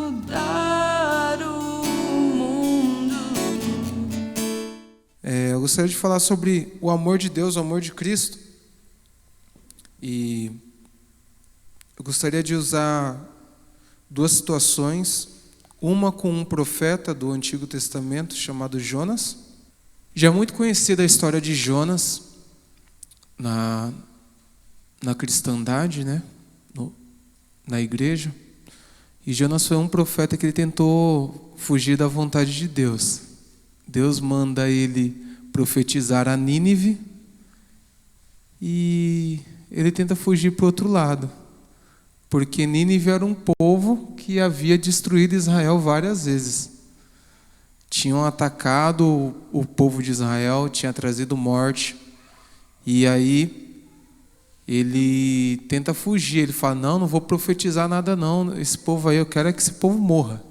mudar o mundo. Eu gostaria de falar sobre o amor de Deus, o amor de Cristo. E eu gostaria de usar duas situações. Uma com um profeta do Antigo Testamento chamado Jonas. Já é muito conhecida a história de Jonas na cristandade, né? Na igreja. E Jonas foi um profeta que ele tentou fugir da vontade de Deus. Deus manda ele profetizar a Nínive e ele tenta fugir para o outro lado. Porque Nínive era um povo que havia destruído Israel várias vezes. Tinham atacado o povo de Israel, tinha trazido morte. E aí ele tenta fugir, ele fala, não vou profetizar nada não, esse povo aí, eu quero é que esse povo morra.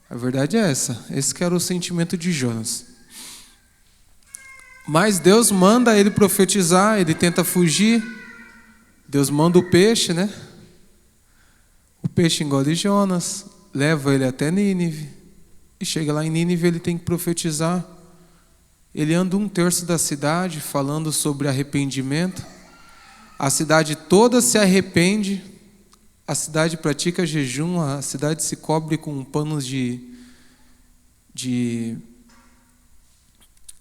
A verdade é essa, esse que era o sentimento de Jonas. Mas Deus manda ele profetizar, ele tenta fugir, Deus manda o peixe, né? O peixe engole Jonas, leva ele até Nínive, e chega lá em Nínive, ele tem que profetizar. Ele anda 1/3 da cidade falando sobre arrependimento. A cidade toda se arrepende, a cidade pratica jejum, a cidade se cobre com panos de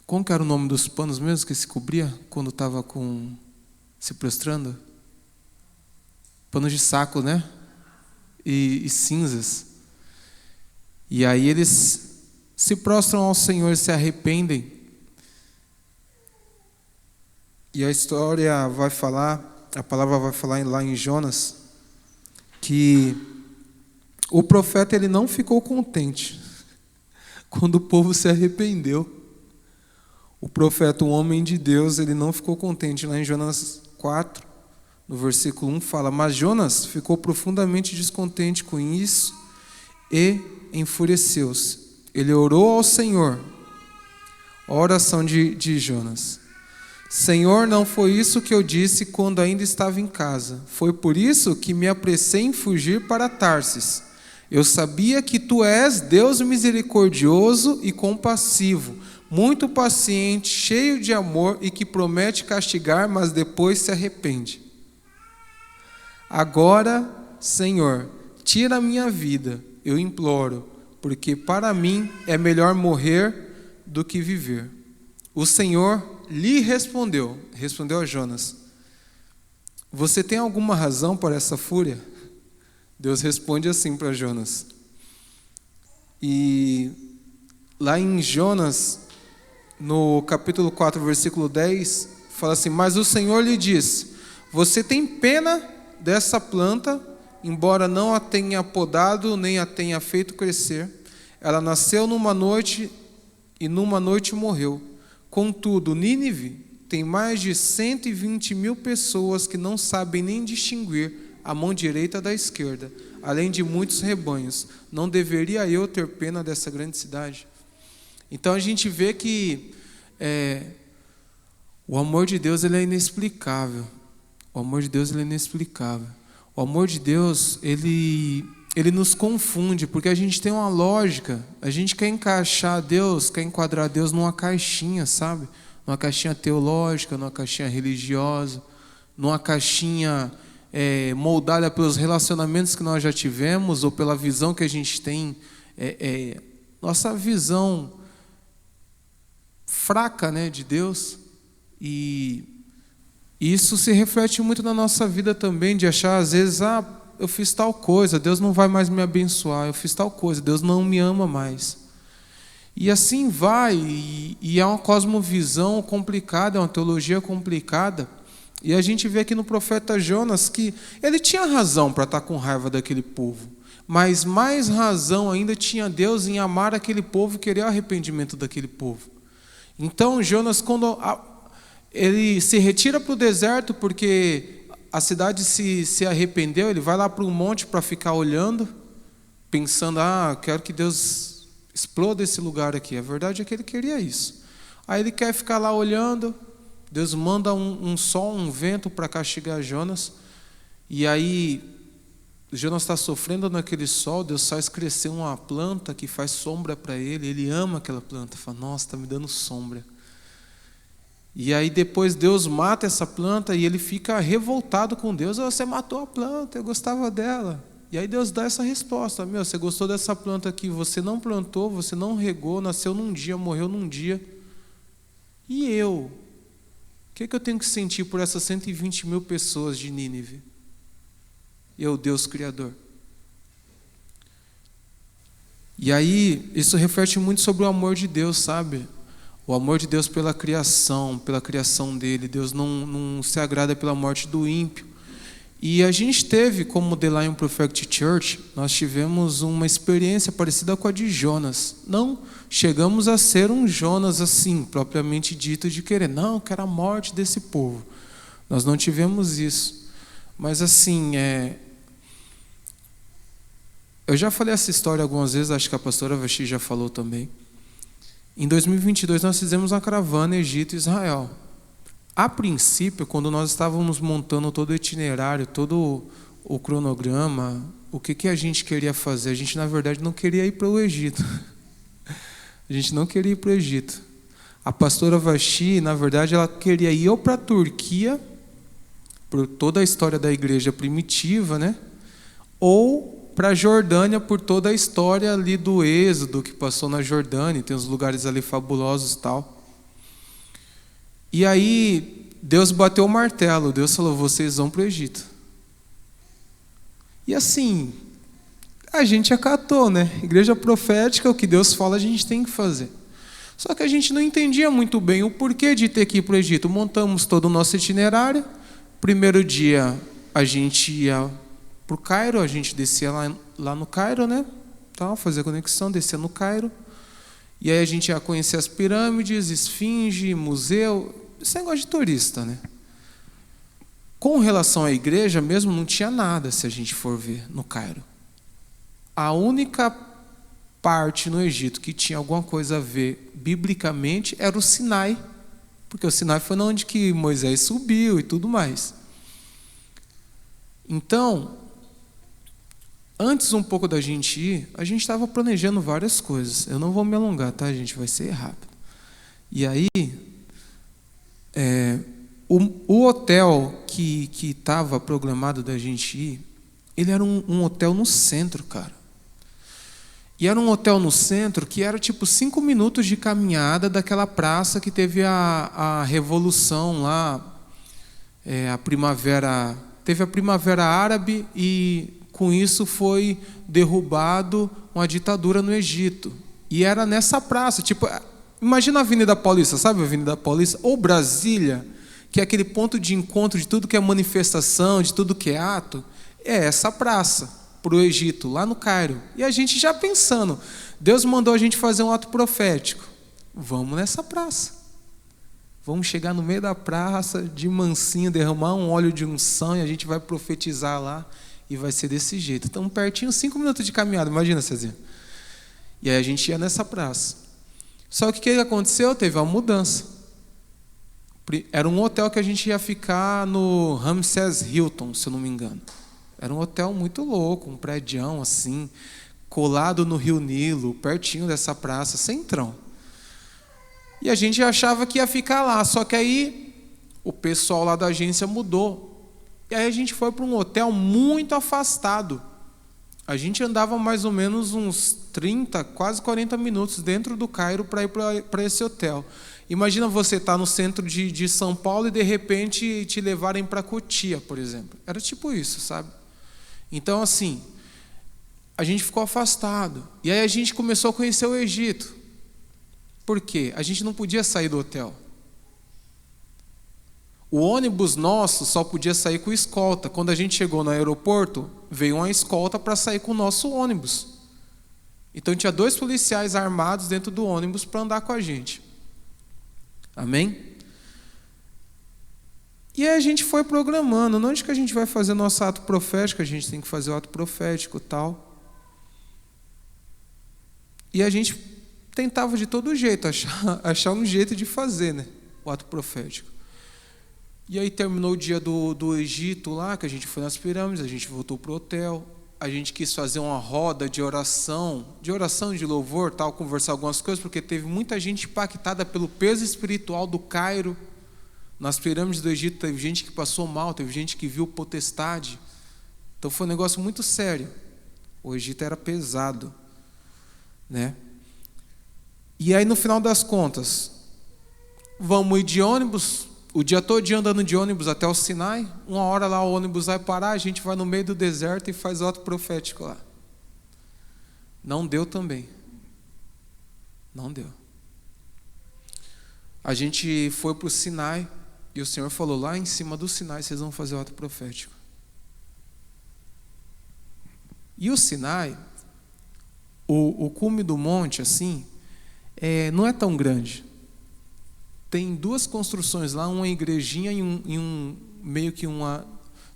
como que era o nome dos panos mesmo que se cobria quando estava se prostrando? Panos de saco, né? E cinzas. E aí eles se prostram ao Senhor, se arrependem. E a história vai falar, a palavra vai falar lá em Jonas, que o profeta ele não ficou contente quando o povo se arrependeu. O profeta, o homem de Deus, ele não ficou contente. Lá em Jonas 4, no versículo 1, fala, mas Jonas ficou profundamente descontente com isso e enfureceu-se. Ele orou ao Senhor. A oração de Jonas. Senhor, não foi isso que eu disse quando ainda estava em casa. Foi por isso que me apressei em fugir para Tarsis. Eu sabia que tu és Deus misericordioso e compassivo, muito paciente, cheio de amor e que promete castigar, mas depois se arrepende. Agora, Senhor, tira a minha vida, eu imploro, porque para mim é melhor morrer do que viver. O Senhor lhe respondeu a Jonas, você tem alguma razão para essa fúria? Deus responde assim para Jonas. E lá em Jonas, no capítulo 4, versículo 10, fala assim, mas o Senhor lhe disse, você tem pena dessa planta, embora não a tenha podado, nem a tenha feito crescer. Ela nasceu numa noite e numa noite morreu. Contudo, Nínive tem mais de 120.000 pessoas que não sabem nem distinguir a mão direita da esquerda, além de muitos rebanhos. Não deveria eu ter pena dessa grande cidade? Então a gente vê que o amor de Deus ele é inexplicável. O amor de Deus ele é inexplicável. O amor de Deus ele nos confunde, porque a gente tem uma lógica, a gente quer encaixar Deus, quer enquadrar Deus numa caixinha, sabe? Numa caixinha teológica, numa caixinha religiosa, numa caixinha moldada pelos relacionamentos que nós já tivemos ou pela visão que a gente tem, nossa visão fraca, né, de Deus. E isso se reflete muito na nossa vida também, de achar às vezes, eu fiz tal coisa, Deus não vai mais me abençoar, eu fiz tal coisa, Deus não me ama mais. E assim vai, e é uma cosmovisão complicada, é uma teologia complicada. E a gente vê aqui no profeta Jonas que ele tinha razão para estar com raiva daquele povo, mas mais razão ainda tinha Deus em amar aquele povo e querer o arrependimento daquele povo. Então Jonas, quando ele se retira para o deserto, porque a cidade se arrependeu, ele vai lá para um monte para ficar olhando, pensando, quero que Deus exploda esse lugar aqui. A verdade é que ele queria isso. Aí ele quer ficar lá olhando, Deus manda um sol, um vento para castigar Jonas, e aí Jonas está sofrendo naquele sol, Deus faz crescer uma planta que faz sombra para ele. Ele ama aquela planta, fala, nossa, está me dando sombra. E aí depois Deus mata essa planta e ele fica revoltado com Deus. Você matou a planta, eu gostava dela. E aí Deus dá essa resposta, você gostou dessa planta que você não plantou, você não regou, nasceu num dia, morreu num dia. E eu? O que eu tenho que sentir por essas 120 mil pessoas de Nínive? Eu, Deus Criador. E aí, isso reflete muito sobre o amor de Deus, sabe? O amor de Deus pela criação dele. Deus não se agrada pela morte do ímpio. E a gente teve, como The Lion Prophetic Church, nós tivemos uma experiência parecida com a de Jonas. Não chegamos a ser um Jonas assim, propriamente dito, de querer, não, eu quero a morte desse povo. Nós não tivemos isso. Mas assim, eu já falei essa história algumas vezes, acho que a pastora Vashi já falou também. Em 2022 nós fizemos uma caravana Egito e Israel. A princípio, quando nós estávamos montando todo o itinerário, todo o cronograma, o que a gente queria fazer? A gente, na verdade, não queria ir para o Egito. A gente não queria ir para o Egito. A pastora Vashi, na verdade, ela queria ir ou para a Turquia, por toda a história da igreja primitiva, né? Ou para a Jordânia, por toda a história ali do Êxodo, que passou na Jordânia, tem uns lugares ali fabulosos e tal. E aí, Deus bateu o martelo, Deus falou, vocês vão para o Egito. E assim, a gente acatou, né? Igreja profética, o que Deus fala, a gente tem que fazer. Só que a gente não entendia muito bem o porquê de ter que ir para o Egito. Montamos todo o nosso itinerário. Primeiro dia, a gente ia para o Cairo, a gente descia lá no Cairo, né? Então, fazer a conexão, descia no Cairo. E aí a gente ia conhecer as pirâmides, esfinge, museu, esse negócio de turista, né? Com relação à igreja mesmo, não tinha nada, se a gente for ver, no Cairo. A única parte no Egito que tinha alguma coisa a ver biblicamente era o Sinai, porque o Sinai foi onde que Moisés subiu e tudo mais. Então, antes um pouco da gente ir, a gente estava planejando várias coisas. Eu não vou me alongar, tá, gente? Vai ser rápido. E aí, o hotel que estava programado da gente ir, ele era um hotel no centro, cara. E era um hotel no centro que era tipo 5 minutos de caminhada daquela praça que teve a revolução lá, a primavera. Teve a primavera árabe e com isso foi derrubado uma ditadura no Egito. E era nessa praça, tipo, imagina a Avenida Paulista, sabe a Avenida Paulista? Ou Brasília, que é aquele ponto de encontro de tudo que é manifestação, de tudo que é ato. É essa praça, para o Egito, lá no Cairo. E a gente já pensando, Deus mandou a gente fazer um ato profético. Vamos nessa praça. Vamos chegar no meio da praça, de mansinho, derramar um óleo de unção e a gente vai profetizar lá e vai ser desse jeito. Estamos pertinho, 5 minutos de caminhada, imagina, Cezinha. E aí a gente ia nessa praça. Só que o que aconteceu? Teve uma mudança. Era um hotel que a gente ia ficar no Ramses Hilton, se eu não me engano. Era um hotel muito louco, um prédião assim, colado no Rio Nilo, pertinho dessa praça, centrão. E a gente achava que ia ficar lá, só que aí o pessoal lá da agência mudou. E aí a gente foi para um hotel muito afastado. A gente andava mais ou menos uns 30, quase 40 minutos dentro do Cairo para ir para esse hotel. Imagina você estar no centro de São Paulo e de repente te levarem para Cotia, por exemplo. Era tipo isso, sabe? Então, assim, a gente ficou afastado. E aí a gente começou a conhecer o Egito. Por quê? A gente não podia sair do hotel. O ônibus nosso só podia sair com escolta. Quando a gente chegou no aeroporto, veio uma escolta para sair com o nosso ônibus. Então tinha 2 policiais armados dentro do ônibus para andar com a gente. Amém? E aí a gente foi programando. Onde que a gente vai fazer nosso ato profético? A gente tem que fazer o ato profético e tal. E a gente tentava de todo jeito achar um jeito de fazer, né, o ato profético. E aí terminou o dia do Egito lá, que a gente foi nas pirâmides, a gente voltou para o hotel. a gente quis fazer uma roda de oração, de louvor, tal, conversar algumas coisas, porque teve muita gente impactada pelo peso espiritual do Cairo. Nas pirâmides do Egito teve gente que passou mal, teve gente que viu potestade. Então foi um negócio muito sério. O Egito era pesado, né? E aí, no final das contas, vamos ir de ônibus, o dia todo andando de ônibus até o Sinai. Uma hora lá o ônibus vai parar, a gente vai no meio do deserto e faz ato profético lá. Não deu também. Não deu. A gente foi para o Sinai e o Senhor falou, lá em cima do Sinai vocês vão fazer o ato profético. E o Sinai, o cume do monte, assim, não é tão grande. Tem duas construções lá, uma igrejinha e um meio que uma...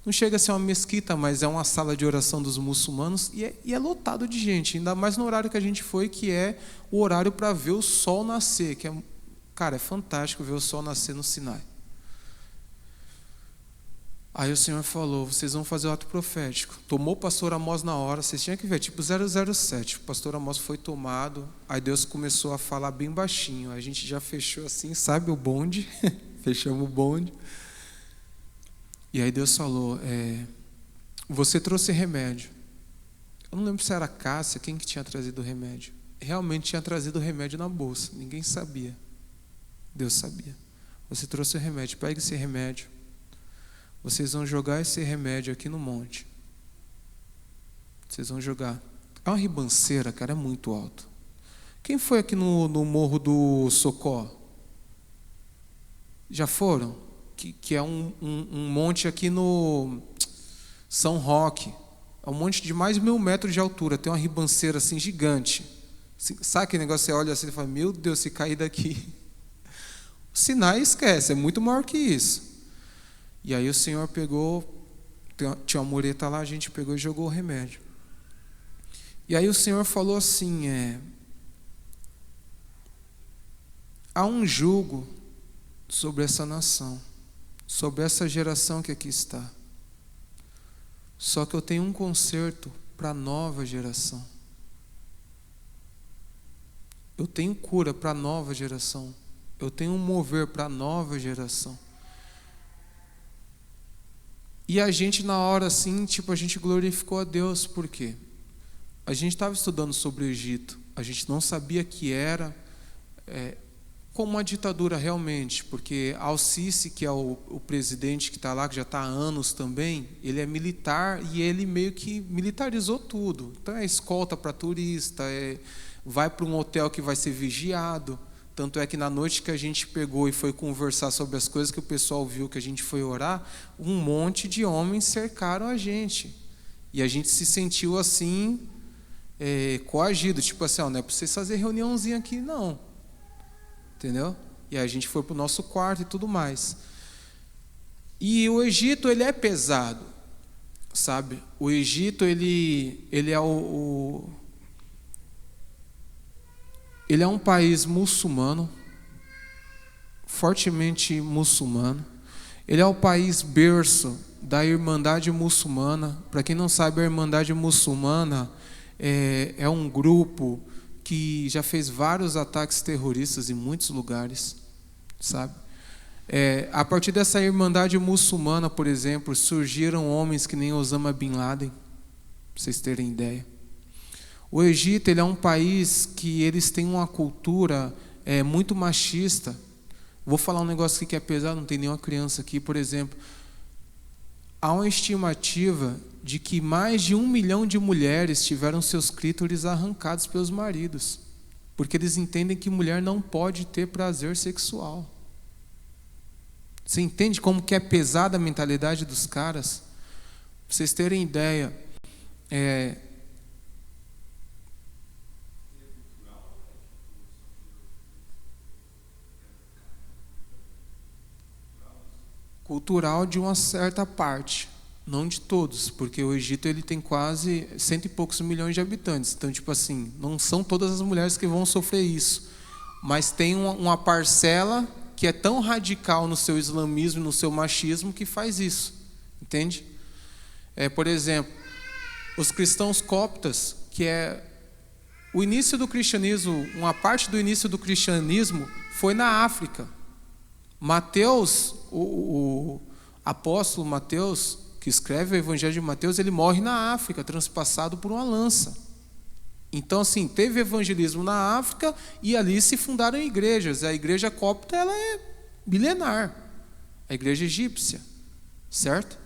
Não chega a ser uma mesquita, mas é uma sala de oração dos muçulmanos e é lotado de gente, ainda mais no horário que a gente foi, que é o horário para ver o sol nascer, que cara, é fantástico ver o sol nascer no Sinai. Aí o Senhor falou, vocês vão fazer o ato profético. Tomou o pastor Amós na hora, vocês tinham que ver, tipo 007. O pastor Amós foi tomado, aí Deus começou a falar bem baixinho. Aí a gente já fechou assim, sabe, o bonde. Fechamos o bonde. E aí Deus falou, você trouxe remédio. Eu não lembro se era a Cássia, quem que tinha trazido o remédio. Realmente tinha trazido o remédio na bolsa, ninguém sabia. Deus sabia. Você trouxe o remédio, pega esse remédio. Vocês vão jogar esse remédio aqui no monte. Vocês vão jogar. É uma ribanceira, cara, é muito alto. Quem foi aqui no Morro do Socó? Já foram? Que é um monte aqui no São Roque. É um monte de mais de 1.000 metros de altura. Tem uma ribanceira assim gigante. Sabe aquele negócio, você olha assim e fala, meu Deus, se cair daqui. O Sinai esquece, é muito maior que isso. E aí o Senhor pegou, tinha uma mureta lá, a gente pegou e jogou o remédio. E aí o Senhor falou assim, há um jugo sobre essa nação, sobre essa geração que aqui está. Só que eu tenho um conserto para a nova geração. Eu tenho cura para a nova geração. Eu tenho um mover para a nova geração. E a gente na hora assim, a gente glorificou a Deus, por quê? A gente estava estudando sobre o Egito, a gente não sabia que era como uma ditadura realmente, porque Al-Sisi, que é o presidente que está lá, que já está há anos também, ele é militar e ele meio que militarizou tudo. Então é escolta para turista, vai para um hotel que vai ser vigiado. Tanto é que na noite que a gente pegou e foi conversar sobre as coisas que o pessoal viu, que a gente foi orar, um monte de homens cercaram a gente. E a gente se sentiu assim, coagido. Tipo assim, não é para vocês fazer reuniãozinha aqui, não. Entendeu? E aí a gente foi para o nosso quarto e tudo mais. E o Egito, ele é pesado, sabe? O Egito, ele é um país muçulmano, fortemente muçulmano. Ele é o país berço da Irmandade Muçulmana. Para quem não sabe, a Irmandade Muçulmana é um grupo que já fez vários ataques terroristas em muitos lugares, sabe? A partir dessa Irmandade Muçulmana, por exemplo, surgiram homens que nem Osama Bin Laden, para vocês terem ideia. O Egito, ele é um país que eles têm uma cultura muito machista. Vou falar um negócio aqui que é pesado, não tem nenhuma criança aqui, por exemplo. Há uma estimativa de que mais de 1 milhão de mulheres tiveram seus clítoris arrancados pelos maridos, porque eles entendem que mulher não pode ter prazer sexual. Você entende como que é pesada a mentalidade dos caras? Pra vocês terem ideia, cultural de uma certa parte, não de todos, porque o Egito ele tem quase 100 e poucos milhões de habitantes. Então, tipo assim, não são todas as mulheres que vão sofrer isso, mas tem uma parcela que é tão radical no seu islamismo, no seu machismo, que faz isso, entende? Por exemplo, os cristãos coptas, que é o início do cristianismo, uma parte do início do cristianismo foi na África. Mateus, o apóstolo Mateus, que escreve o Evangelho de Mateus, ele morre na África, transpassado por uma lança. Então, assim, teve evangelismo na África e ali se fundaram igrejas. A igreja copta, ela é milenar, a igreja egípcia, certo?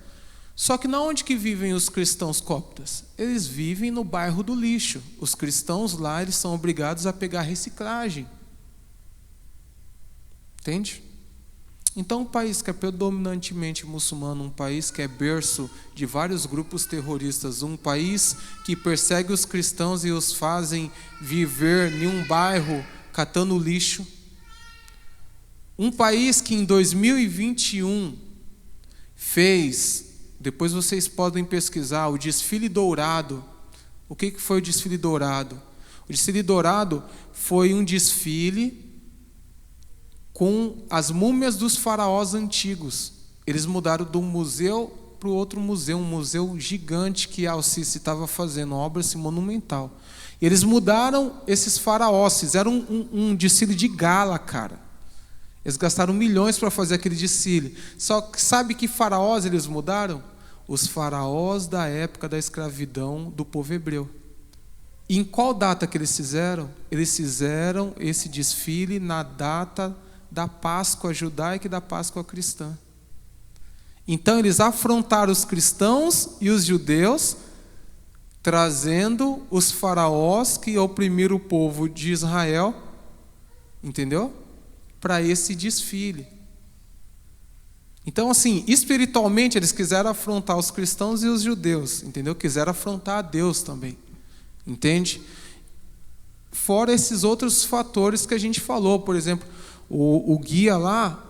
Só que na onde que vivem os cristãos coptas? Eles vivem no bairro do lixo. Os cristãos lá, eles são obrigados a pegar reciclagem. Entende? Então, um país que é predominantemente muçulmano, um país que é berço de vários grupos terroristas, um país que persegue os cristãos e os fazem viver em um bairro catando lixo, um país que em 2021 fez, depois vocês podem pesquisar, o desfile dourado. O que foi o desfile dourado? O desfile dourado foi um desfile com as múmias dos faraós antigos. Eles mudaram de um museu para o outro museu, um museu gigante que a Al-Sisi estava fazendo, uma obra assim, monumental. E eles mudaram esses faraós, fizeram um desfile de gala, cara. Eles gastaram milhões para fazer aquele desfile. Só que sabe que faraós eles mudaram? Os faraós da época da escravidão do povo hebreu. E em qual data que eles fizeram? Eles fizeram esse desfile na data da Páscoa judaica e da Páscoa cristã. Então eles afrontaram os cristãos e os judeus, trazendo os faraós que oprimiram o povo de Israel, entendeu? Para esse desfile. Então, assim, espiritualmente eles quiseram afrontar os cristãos e os judeus, entendeu? Quiseram afrontar a Deus também, entende? Fora esses outros fatores que a gente falou, por exemplo, o guia lá,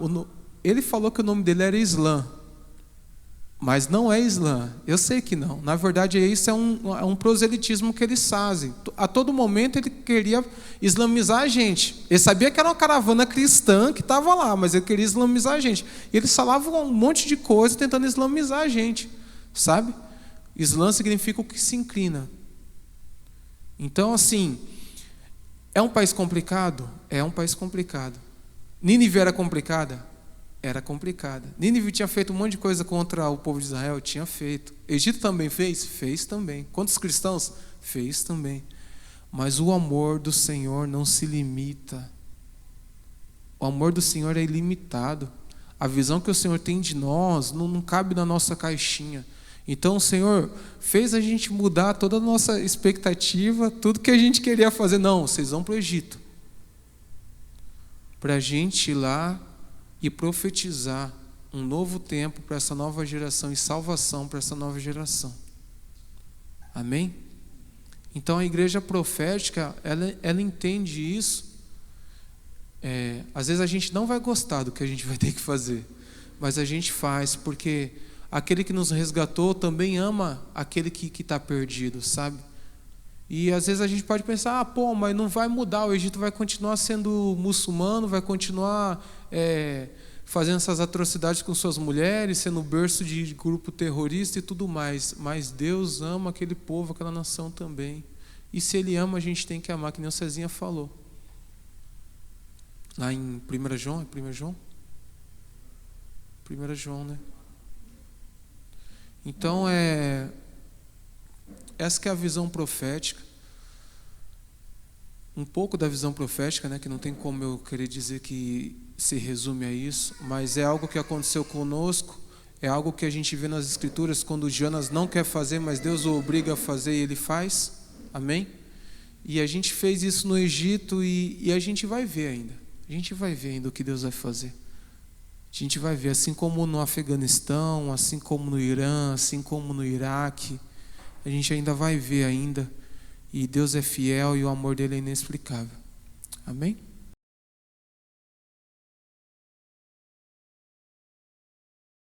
ele falou que o nome dele era Islã, mas não é Islã, eu sei que não. Na verdade, isso é um proselitismo que eles fazem. A todo momento ele queria islamizar a gente. Ele sabia que era uma caravana cristã que estava lá, mas ele queria islamizar a gente. E eles falavam um monte de coisa tentando islamizar a gente, sabe? Islã significa o que se inclina. Então, assim, é um país complicado? É um país complicado. Nínive era complicada? Era complicada. Nínive tinha feito um monte de coisa contra o povo de Israel? Tinha feito. Egito também fez? Fez também. Contra os cristãos? Fez também. Mas o amor do Senhor não se limita. O amor do Senhor é ilimitado. A visão que o Senhor tem de nós não cabe na nossa caixinha. Então o Senhor fez a gente mudar toda a nossa expectativa, tudo que a gente queria fazer. Não, vocês vão para o Egito. Para a gente ir lá e profetizar um novo tempo para essa nova geração e salvação para essa nova geração. Amém? Então a igreja profética, ela entende isso. Às vezes a gente não vai gostar do que a gente vai ter que fazer, mas a gente faz porque aquele que nos resgatou também ama aquele que está perdido, sabe? E às vezes a gente pode pensar, mas não vai mudar, o Egito vai continuar sendo muçulmano, vai continuar fazendo essas atrocidades com suas mulheres, sendo berço de grupo terrorista e tudo mais. Mas Deus ama aquele povo, aquela nação também. E se Ele ama, a gente tem que amar, que nem o Cezinha falou. Lá em 1 João, 1 João? 1 João, né? Então, essa que é a visão profética. Um pouco da visão profética, né, que não tem como eu querer dizer que se resume a isso, mas é algo que aconteceu conosco, é algo que a gente vê nas Escrituras, quando Jonas não quer fazer, mas Deus o obriga a fazer e ele faz. Amém? E a gente fez isso no Egito e a gente vai ver ainda. A gente vai ver ainda o que Deus vai fazer. A gente vai ver, assim como no Afeganistão, assim como no Irã, assim como no Iraque, a gente ainda vai ver ainda. E Deus é fiel e o amor dele é inexplicável. Amém?